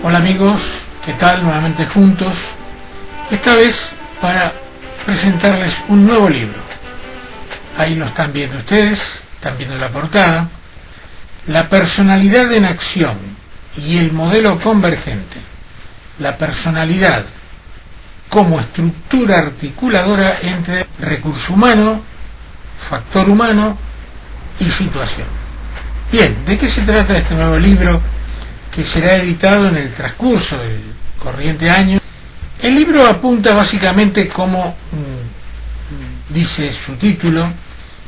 Hola amigos, ¿qué tal? Nuevamente juntos, esta vez para presentarles un nuevo libro. Ahí lo están viendo ustedes, están viendo la portada. La personalidad en acción y el modelo convergente. La personalidad como estructura articuladora entre recurso humano, factor humano y situación. Bien, ¿de qué se trata este nuevo libro que será editado en el transcurso del corriente año? El libro apunta básicamente, como dice su título,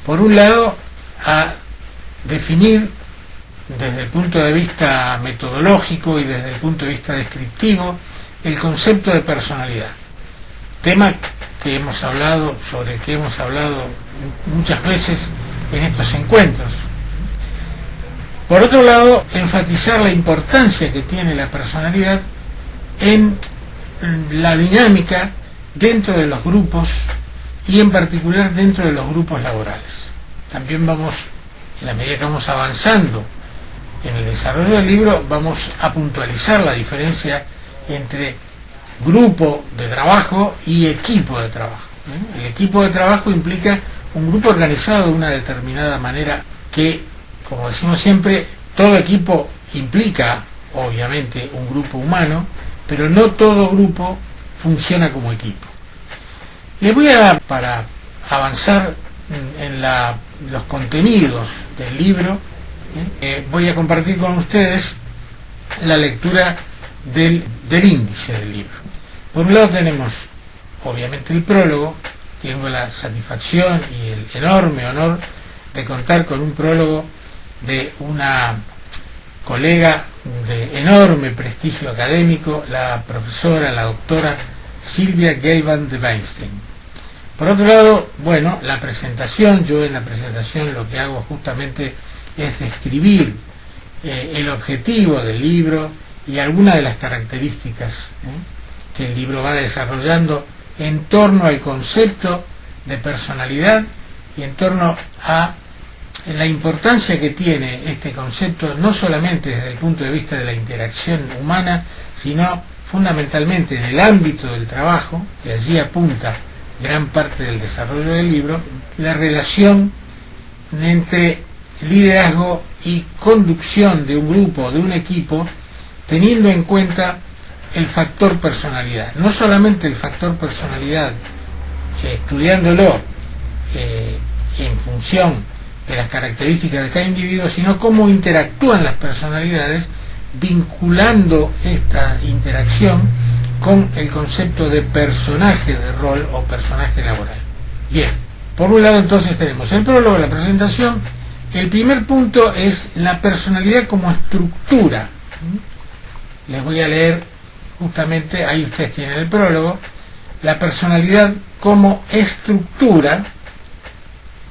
por un lado a definir desde el punto de vista metodológico y desde el punto de vista descriptivo el concepto de personalidad, tema que hemos hablado, sobre el que hemos hablado muchas veces en estos encuentros. Por otro lado, enfatizar la importancia que tiene la personalidad en la dinámica dentro de los grupos y en particular dentro de los grupos laborales. También vamos, en la medida que vamos avanzando en el desarrollo del libro, vamos a puntualizar la diferencia entre grupo de trabajo y equipo de trabajo. El equipo de trabajo implica un grupo organizado de una determinada manera que, como decimos siempre, todo equipo implica, obviamente, un grupo humano, pero no todo grupo funciona como equipo. Les voy a, para avanzar en los contenidos del libro, voy a compartir con ustedes la lectura del índice del libro. Por un lado tenemos, obviamente, el prólogo. Tengo la satisfacción y el enorme honor de contar con un prólogo de una colega de enorme prestigio académico, la profesora, la doctora Silvia Gelban de Weinstein. Por otro lado, bueno, la presentación. Yo en la presentación lo que hago justamente es describir el objetivo del libro y algunas de las características que el libro va desarrollando en torno al concepto de personalidad y en torno a la importancia que tiene este concepto, no solamente desde el punto de vista de la interacción humana, sino fundamentalmente en el ámbito del trabajo, que allí apunta gran parte del desarrollo del libro, la relación entre liderazgo y conducción de un grupo, de un equipo, teniendo en cuenta el factor personalidad. No solamente el factor personalidad, estudiándolo en función de las características de cada individuo, sino cómo interactúan las personalidades, vinculando esta interacción con el concepto de personaje de rol o personaje laboral. Bien, por un lado entonces tenemos el prólogo, la presentación. El primer punto es la personalidad como estructura. Les voy a leer justamente, ahí ustedes tienen el prólogo. La personalidad como estructura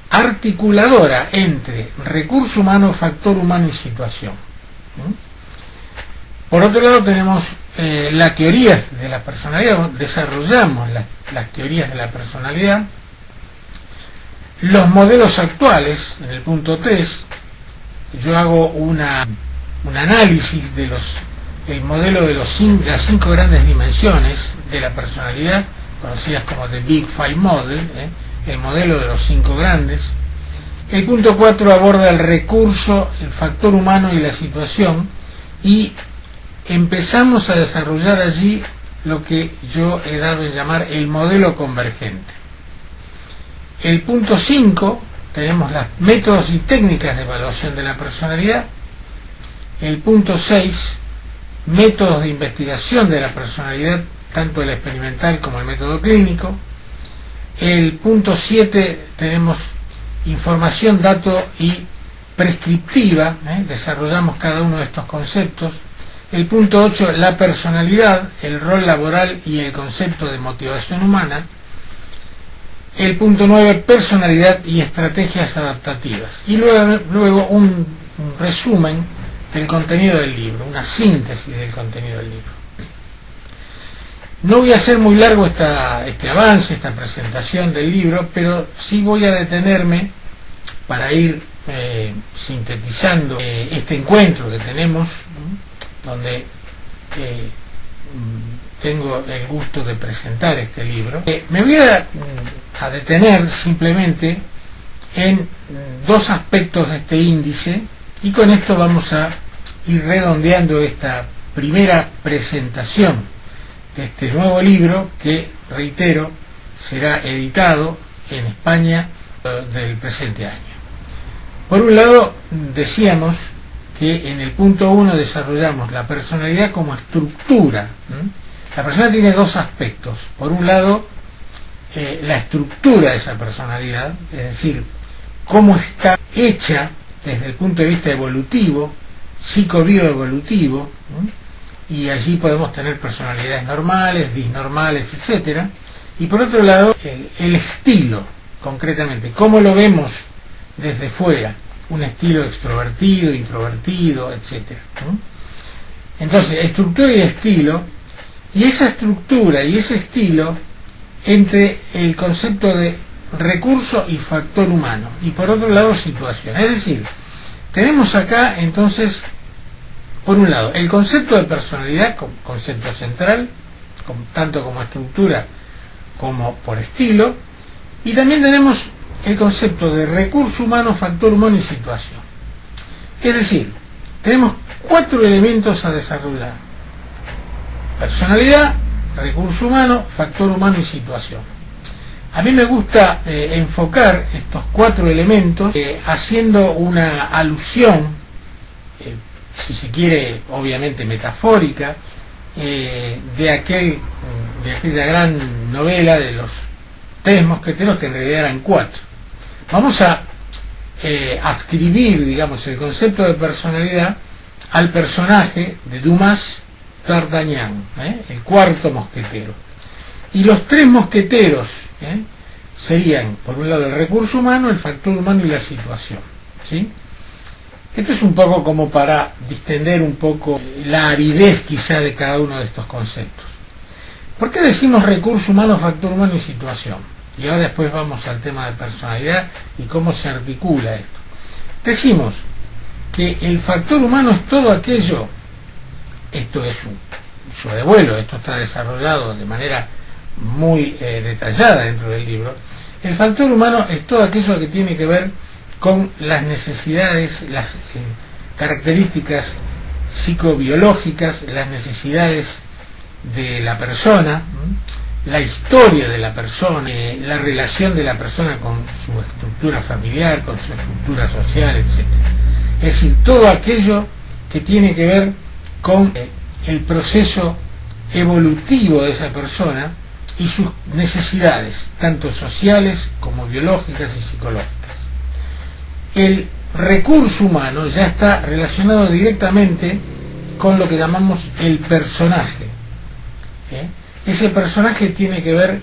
articuladora entre recurso humano, factor humano y situación. Por otro lado tenemos las teorías de la personalidad. Desarrollamos las teorías de la personalidad. Los modelos actuales, en el punto 3, yo hago un análisis de el modelo de las 5 grandes dimensiones de la personalidad, conocidas como The Big Five Model, el modelo de los 5 grandes. El punto 4 aborda el recurso, el factor humano y la situación, y empezamos a desarrollar allí lo que yo he dado en llamar el modelo convergente. El punto 5 tenemos los métodos y técnicas de evaluación de la personalidad. El punto 6, métodos de investigación de la personalidad, tanto el experimental como el método clínico. El punto 7 tenemos información, dato y prescriptiva, desarrollamos cada uno de estos conceptos. El punto 8, la personalidad, el rol laboral y el concepto de motivación humana. El punto 9, personalidad y estrategias adaptativas. Y luego un resumen del contenido del libro, una síntesis del contenido del libro. No voy a hacer muy largo este avance, esta presentación del libro, pero sí voy a detenerme para ir sintetizando este encuentro que tenemos, donde tengo el gusto de presentar este libro. Me voy a detener simplemente en dos aspectos de este índice, y con esto vamos a ir redondeando esta primera presentación de este nuevo libro que, reitero, será editado en España del presente año. Por un lado, decíamos que en el punto 1 desarrollamos la personalidad como estructura. La persona tiene dos aspectos. Por un lado, la estructura de esa personalidad, es decir, cómo está hecha desde el punto de vista evolutivo, psicobioevolutivo, y allí podemos tener personalidades normales, disnormales, etc. Y por otro lado, el estilo, concretamente, cómo lo vemos desde fuera, un estilo extrovertido, introvertido, etc. Entonces, estructura y estilo, y esa estructura y ese estilo entre el concepto de recurso y factor humano, y por otro lado situación. Es decir, tenemos acá entonces, por un lado, el concepto de personalidad como concepto central, tanto como estructura como por estilo, y también tenemos el concepto de recurso humano, factor humano y situación. Es decir, tenemos 4 elementos a desarrollar: personalidad, recurso humano, factor humano y situación. A mí me gusta enfocar estos 4 elementos haciendo una alusión, si se quiere, obviamente metafórica, de aquella gran novela de los 3 mosqueteros, que en realidad eran 4. Vamos a adscribir, digamos, el concepto de personalidad al personaje de Dumas D'Artagnan, el 4º mosquetero. Y los 3 mosqueteros serían, por un lado, el recurso humano, el factor humano y la situación, ¿sí? Esto es un poco como para distender un poco la aridez quizá de cada uno de estos conceptos. ¿Por qué decimos recurso humano, factor humano y situación? Y ahora después vamos al tema de personalidad y cómo se articula esto. Decimos que el factor humano es todo aquello, esto es un sobrevuelo, esto está desarrollado de manera muy detallada dentro del libro. El factor humano es todo aquello que tiene que ver con las necesidades, las características psicobiológicas, las necesidades de la persona, la historia de la persona, la relación de la persona con su estructura familiar, con su estructura social, etc. Es decir, todo aquello que tiene que ver con el proceso evolutivo de esa persona y sus necesidades, tanto sociales como biológicas y psicológicas. El recurso humano ya está relacionado directamente con lo que llamamos el personaje. Ese personaje tiene que ver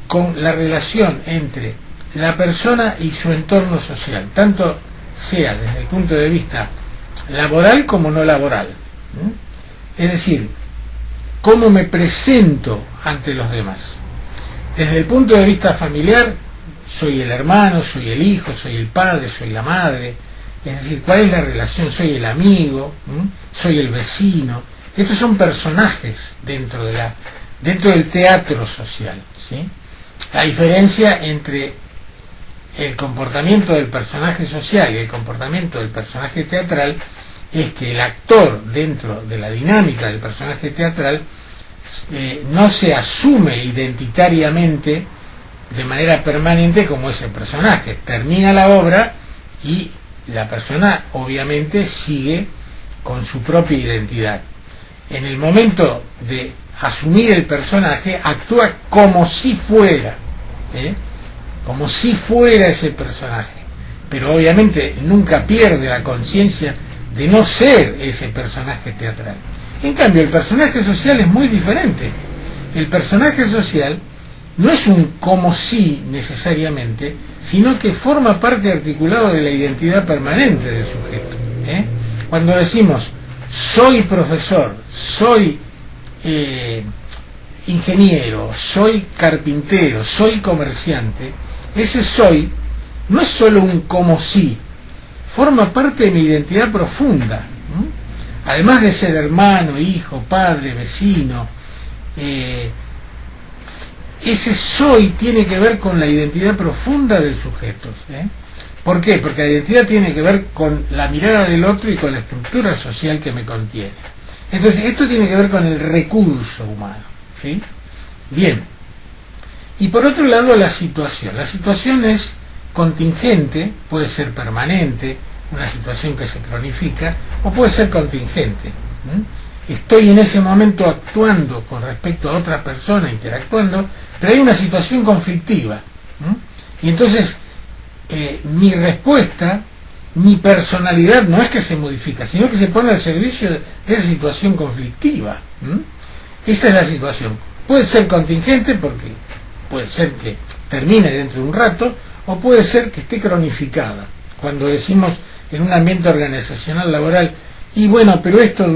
con la relación entre la persona y su entorno social, tanto sea desde el punto de vista laboral como no laboral. Es decir, cómo me presento ante los demás. Desde el punto de vista familiar, soy el hermano, soy el hijo, soy el padre, soy la madre. Es decir, ¿cuál es la relación? Soy el amigo, soy el vecino. Estos son personajes dentro del teatro social, ¿sí? La diferencia entre el comportamiento del personaje social y el comportamiento del personaje teatral es que el actor, dentro de la dinámica del personaje teatral, no se asume identitariamente de manera permanente como ese personaje. Termina la obra y la persona obviamente sigue con su propia identidad. En el momento de asumir el personaje, actúa como si fuera, como si fuera ese personaje, pero obviamente nunca pierde la conciencia de no ser ese personaje teatral. En cambio, el personaje social es muy diferente. El personaje social no es un como si necesariamente, sino que forma parte articulado de la identidad permanente del sujeto. Cuando decimos soy profesor, soy ingeniero, soy carpintero, soy comerciante, ese soy no es solo un como si, forma parte de mi identidad profunda. además de ser hermano, hijo, padre, vecino, ese soy tiene que ver con la identidad profunda del sujeto. ¿Por qué? Porque la identidad tiene que ver con la mirada del otro y con la estructura social que me contiene. Entonces, esto tiene que ver con el recurso humano. ¿Sí? Bien. Y por otro lado, la situación. La situación es contingente, puede ser permanente, una situación que se cronifica, o puede ser contingente. Estoy en ese momento actuando con respecto a otra persona, interactuando, pero hay una situación conflictiva. Y entonces, mi respuesta, mi personalidad no es que se modifica, sino que se pone al servicio de esa situación conflictiva. Esa es la situación. Puede ser contingente porque puede ser que termine dentro de un rato, o puede ser que esté cronificada. Cuando decimos en un ambiente organizacional laboral, y bueno, pero esto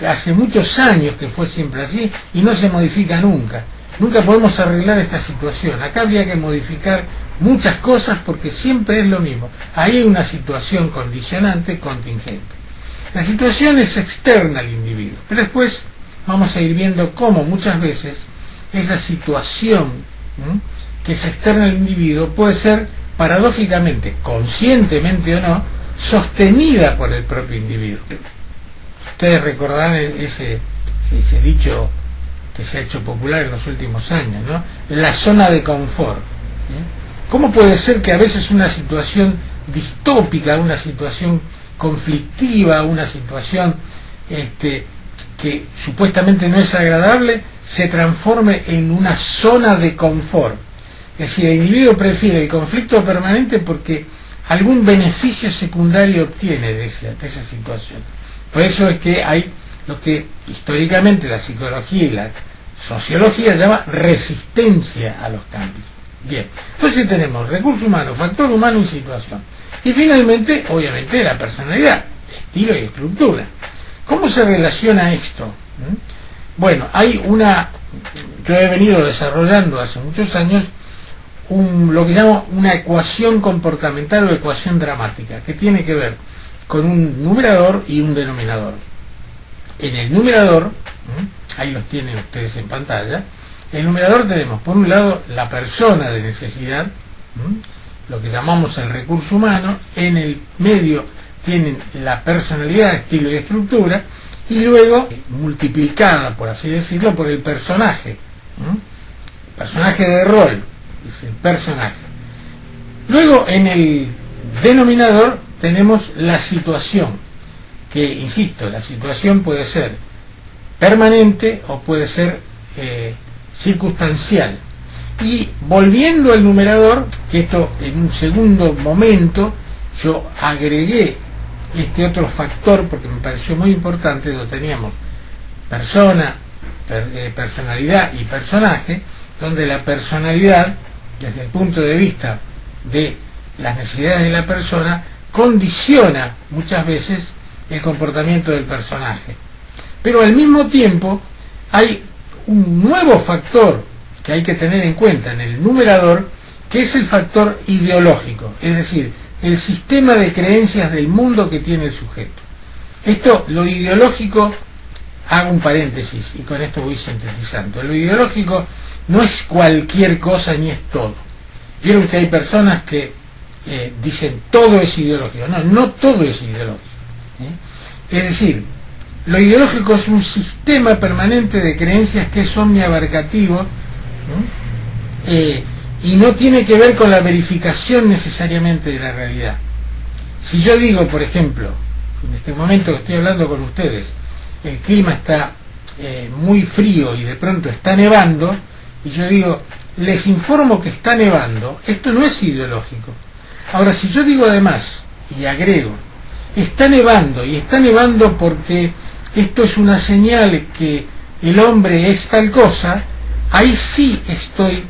hace muchos años que fue siempre así y no se modifica nunca. Nunca podemos arreglar esta situación. Acá habría que modificar muchas cosas porque siempre es lo mismo. Ahí hay una situación condicionante, contingente. La situación es externa al individuo, pero después vamos a ir viendo cómo muchas veces esa situación que es externa al individuo puede ser paradójicamente, conscientemente o no, sostenida por el propio individuo. Ustedes recordarán ese dicho que se ha hecho popular en los últimos años, ¿no? La zona de confort. ¿Cómo puede ser que a veces una situación distópica, una situación conflictiva, una situación que supuestamente no es agradable, se transforme en una zona de confort? Es decir, el individuo prefiere el conflicto permanente porque algún beneficio secundario obtiene de esa situación. Por eso es que hay lo que históricamente la psicología y la sociología llama resistencia a los cambios. Bien, entonces tenemos recurso humano, factor humano y situación. Y finalmente, obviamente, la personalidad, estilo y estructura. ¿Cómo se relaciona esto? Bueno, yo he venido desarrollando hace muchos años lo que llamo una ecuación comportamental o ecuación dramática, que tiene que ver con un numerador y un denominador. En el numerador, ahí los tienen ustedes en pantalla, en el numerador tenemos por un lado la persona de necesidad, lo que llamamos el recurso humano, en el medio tienen la personalidad, estilo y estructura, y luego multiplicada, por así decirlo, por el personaje, personaje de rol, es el personaje. Luego en el denominador tenemos la situación, que insisto, la situación puede ser permanente o puede ser circunstancial. Y volviendo al numerador, que esto en un segundo momento yo agregué este otro factor porque me pareció muy importante, donde teníamos persona, personalidad y personaje, donde la personalidad, desde el punto de vista de las necesidades de la persona, condiciona muchas veces el comportamiento del personaje. Pero al mismo tiempo hay un nuevo factor que hay que tener en cuenta en el numerador, que es el factor ideológico, es decir, el sistema de creencias del mundo que tiene el sujeto. Esto, lo ideológico, hago un paréntesis y con esto voy sintetizando. Lo ideológico no es cualquier cosa ni es todo. Vieron que hay personas que dicen todo es ideológico. No todo es ideológico. Es decir, lo ideológico es un sistema permanente de creencias que es omniabarcativo, y no tiene que ver con la verificación necesariamente de la realidad. Si yo digo, por ejemplo, en este momento que estoy hablando con ustedes, el clima está muy frío y de pronto está nevando, y yo digo, les informo que está nevando, esto no es ideológico. Ahora, si yo digo además, y agrego, está nevando, y está nevando porque esto es una señal que el hombre es tal cosa, ahí sí estoy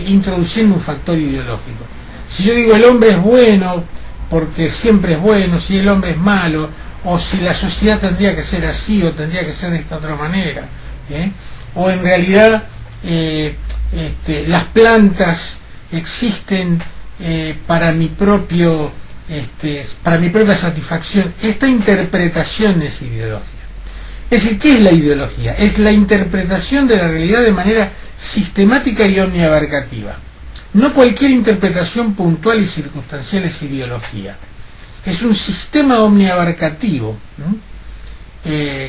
introduciendo un factor ideológico. Si yo digo el hombre es bueno porque siempre es bueno, si el hombre es malo, o si la sociedad tendría que ser así o tendría que ser de esta otra manera, o en realidad las plantas existen para mi propia satisfacción, esta interpretación es ideológica. Es decir, ¿qué es la ideología? Es la interpretación de la realidad de manera sistemática y omniabarcativa. No cualquier interpretación puntual y circunstancial es ideología. Es un sistema omniabarcativo, ¿no?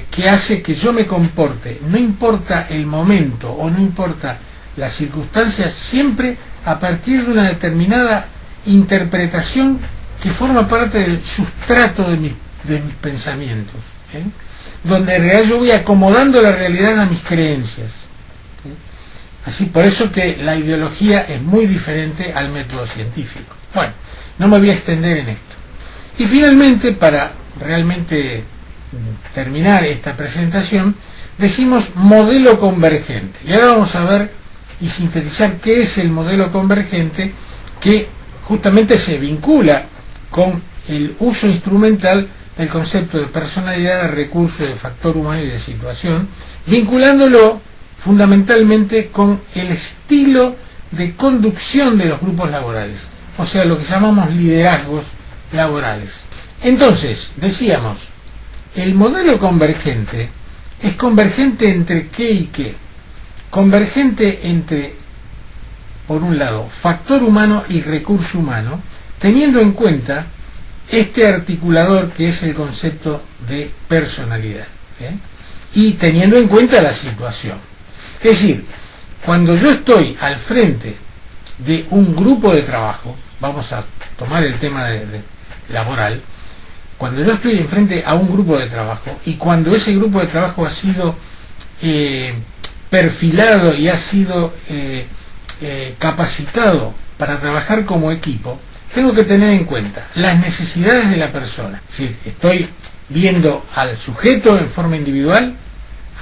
Que hace que yo me comporte, no importa el momento o no importa las circunstancias, siempre a partir de una determinada interpretación que forma parte del sustrato de mis pensamientos, donde en realidad yo voy acomodando la realidad a mis creencias. Así, por eso que la ideología es muy diferente al método científico. Bueno, no me voy a extender en esto. Y finalmente, para realmente terminar esta presentación, decimos modelo convergente. Y ahora vamos a ver y sintetizar qué es el modelo convergente, que justamente se vincula con el uso instrumental del concepto de personalidad, de recurso, de factor humano y de situación, vinculándolo fundamentalmente con el estilo de conducción de los grupos laborales, o sea, lo que llamamos liderazgos laborales. Entonces, decíamos, el modelo convergente es convergente entre qué y qué. Convergente entre, por un lado, factor humano y recurso humano, teniendo en cuenta este articulador que es el concepto de personalidad, y teniendo en cuenta la situación. Es decir, cuando yo estoy al frente de un grupo de trabajo, vamos a tomar el tema laboral, cuando yo estoy enfrente a un grupo de trabajo y cuando ese grupo de trabajo ha sido perfilado y ha sido capacitado para trabajar como equipo, tengo que tener en cuenta las necesidades de la persona. Es decir, estoy viendo al sujeto en forma individual,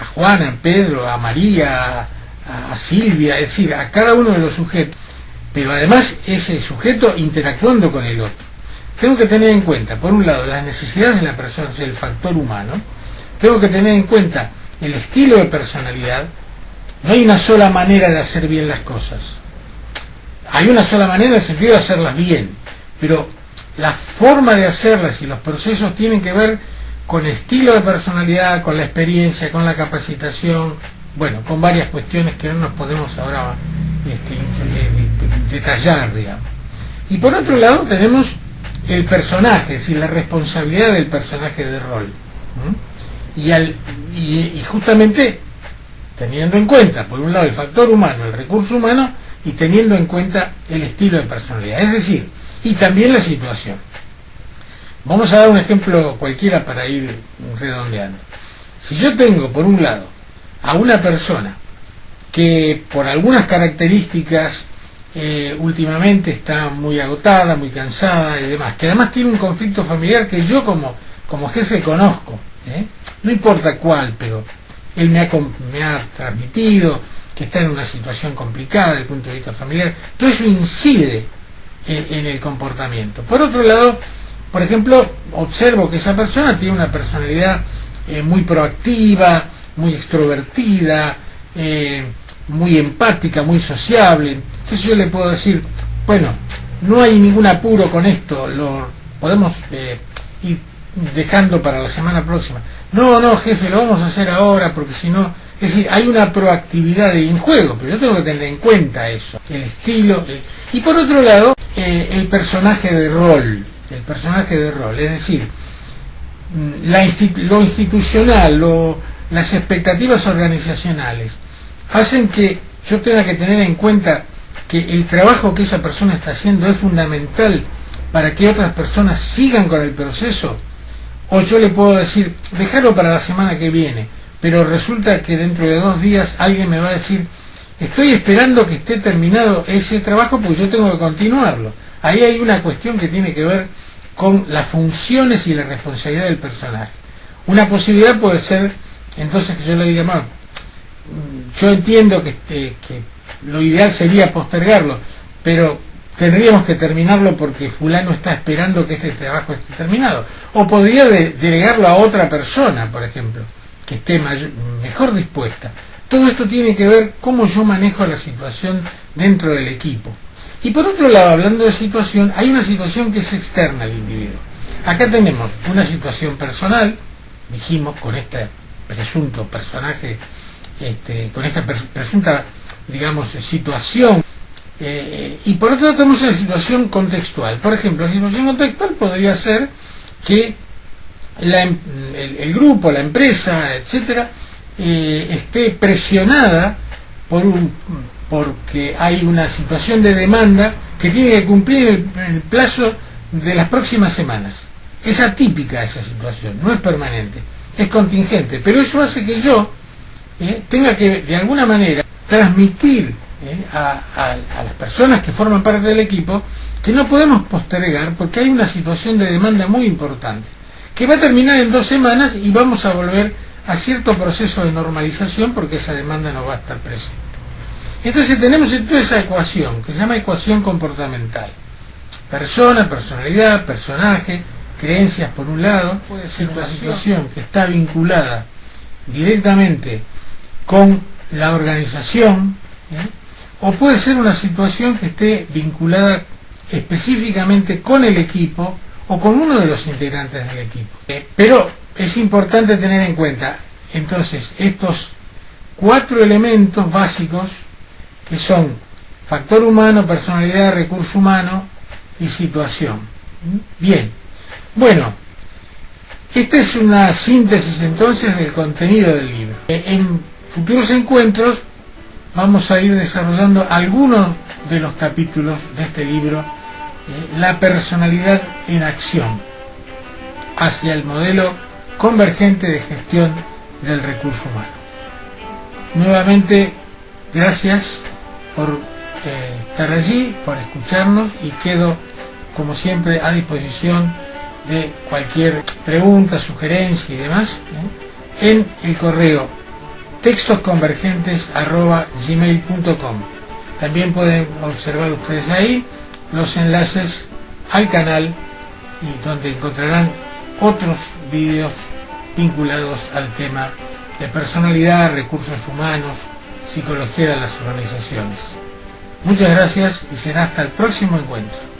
a Juana, a Pedro, a María, a Silvia, es decir, a cada uno de los sujetos, pero además ese sujeto interactuando con el otro. Tengo que tener en cuenta, por un lado, las necesidades de la persona, o sea, el factor humano. Tengo que tener en cuenta el estilo de personalidad. No hay una sola manera de hacer bien las cosas. Hay una sola manera en el sentido de hacerlas bien, pero la forma de hacerlas y los procesos tienen que ver con estilo de personalidad, con la experiencia, con la capacitación, bueno, con varias cuestiones que no nos podemos ahora detallar, digamos. Y por otro lado tenemos el personaje, es decir, la responsabilidad del personaje de rol. Y justamente teniendo en cuenta, por un lado, el factor humano, el recurso humano, y teniendo en cuenta el estilo de personalidad, es decir, y también la situación. Vamos a dar un ejemplo cualquiera para ir redondeando. Si yo tengo, por un lado, a una persona que por algunas características últimamente está muy agotada, muy cansada y demás, que además tiene un conflicto familiar que yo como jefe conozco, no importa cuál, pero él me ha transmitido que está en una situación complicada desde el punto de vista familiar, todo eso incide en el comportamiento. Por otro lado, por ejemplo, observo que esa persona tiene una personalidad muy proactiva, muy extrovertida, muy empática, muy sociable. Entonces yo le puedo decir, bueno, no hay ningún apuro con esto, lo podemos ir dejando para la semana próxima. No, jefe, lo vamos a hacer ahora porque si no... Es decir, hay una proactividad en juego, pero yo tengo que tener en cuenta eso, el estilo. Y por otro lado, el personaje de rol, es decir, lo institucional, las expectativas organizacionales, hacen que yo tenga que tener en cuenta que el trabajo que esa persona está haciendo es fundamental para que otras personas sigan con el proceso, o yo le puedo decir, dejarlo para la semana que viene, pero resulta que dentro de 2 días alguien me va a decir, estoy esperando que esté terminado ese trabajo porque yo tengo que continuarlo. Ahí hay una cuestión que tiene que ver con las funciones y la responsabilidad del personaje. Una posibilidad puede ser, entonces, que yo le diga, bueno, yo entiendo que lo ideal sería postergarlo, pero tendríamos que terminarlo porque fulano está esperando que este trabajo esté terminado. O podría delegarlo a otra persona, por ejemplo, que esté mejor dispuesta. Todo esto tiene que ver cómo yo manejo la situación dentro del equipo. Y por otro lado, hablando de situación, hay una situación que es externa al individuo. Acá tenemos una situación personal, dijimos, con esta presunto personaje, con esta presunta, digamos, situación. Y por otro lado tenemos una situación contextual. Por ejemplo, la situación contextual podría ser que el grupo, la empresa, etcétera, esté presionada porque hay una situación de demanda que tiene que cumplir el plazo de las próximas semanas. Es atípica esa situación, no es permanente, es contingente, pero eso hace que yo tenga que de alguna manera transmitir a las personas que forman parte del equipo que no podemos postergar porque hay una situación de demanda muy importante que va a terminar en 2 semanas y vamos a volver a cierto proceso de normalización porque esa demanda no va a estar presente. Entonces tenemos toda esa ecuación que se llama ecuación comportamental: persona, personalidad, personaje, creencias por un lado. Puede ser una situación que está vinculada directamente con la organización, o puede ser una situación que esté vinculada específicamente con el equipo o con uno de los integrantes del equipo. Pero es importante tener en cuenta entonces estos 4 elementos básicos que son factor humano, personalidad, recurso humano y situación. Bien, bueno, esta es una síntesis entonces del contenido del libro. En futuros encuentros vamos a ir desarrollando algunos de los capítulos de este libro, la personalidad en acción, hacia el modelo convergente de gestión del recurso humano. Nuevamente, gracias por estar allí, por escucharnos, y quedo como siempre a disposición de cualquier pregunta, sugerencia y demás en el correo textosconvergentes@gmail.com. También pueden observar ustedes ahí los enlaces al canal y donde encontrarán otros vídeos vinculados al tema de personalidad, recursos humanos, psicología de las organizaciones. Muchas gracias y será hasta el próximo encuentro.